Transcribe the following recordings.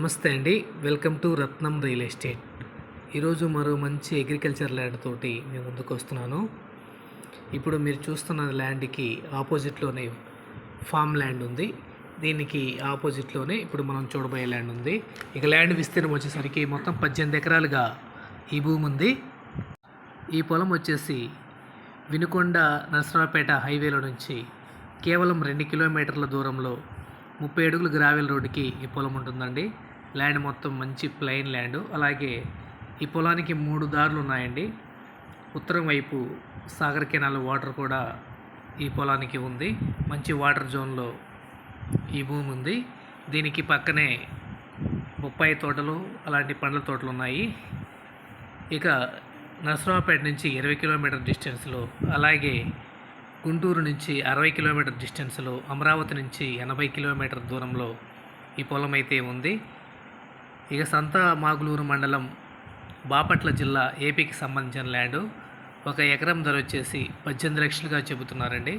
నమస్తే అండి. Welcome to Ratnam real estate. ఈరోజు మరో మంచి అగ్రికల్చర్ ల్యాండ్ తోటి మేము ముందుకు వస్తున్నాను. ఇప్పుడు మీరు చూస్తున్న ల్యాండ్కి ఆపోజిట్లోనే ఫామ్ ల్యాండ్ ఉంది. దీనికి ఆపోజిట్లోనే ఇప్పుడు మనం చూడబోయే ల్యాండ్ ఉంది. ఇక ల్యాండ్ విస్తీర్ణం వచ్చేసరికి మొత్తం 18 ఎకరాలుగా ఈ భూమి ఉంది. ఈ పొలం వచ్చేసి వినుకొండ నరసరావుపేట హైవేలో నుంచి కేవలం 2 కిలోమీటర్ల దూరంలో 30 అడుగుల గ్రావెల్ రోడ్డుకి ఈ పొలం ఉంటుందండి. ల్యాండ్ మొత్తం మంచి ప్లెయిన్ ల్యాండ్. అలాగే ఈ పొలానికి 3 దారులు ఉన్నాయండి. ఉత్తరం వైపు సాగర్ కెనాల్ వాటర్ కూడా ఈ పొలానికి ఉంది. మంచి వాటర్ జోన్లో ఈ భూమి ఉంది. దీనికి పక్కనే బొప్పాయి తోటలు అలాంటి పండ్ల తోటలు ఉన్నాయి. ఇక నరసరావుపేట నుంచి 20 కిలోమీటర్ డిస్టెన్స్లో, అలాగే గుంటూరు నుంచి 60 కిలోమీటర్ డిస్టెన్స్లో, అమరావతి నుంచి 80 కిలోమీటర్ దూరంలో ఈ పొలం అయితే ఉంది. ఇక సంత మాగులూరు మండలం, బాపట్ల జిల్లా, ఏపీకి సంబంధించిన ల్యాండ్. 1 ఎకరం ధర వచ్చేసి 18 లక్షలుగా చెబుతున్నారండి.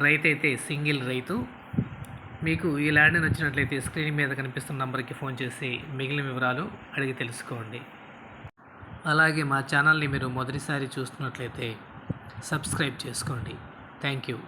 రైతు అయితే సింగిల్ రైతు. మీకు ఈ ల్యాండ్ నచ్చినట్లయితే స్క్రీన్ మీద కనిపిస్తున్న నంబర్కి ఫోన్ చేసి మిగిలిన వివరాలు అడిగి తెలుసుకోండి. అలాగే మా ఛానల్ని మీరు మొదటిసారి చూస్తున్నట్లయితే సబ్స్క్రైబ్ చేసుకోండి. Thank you.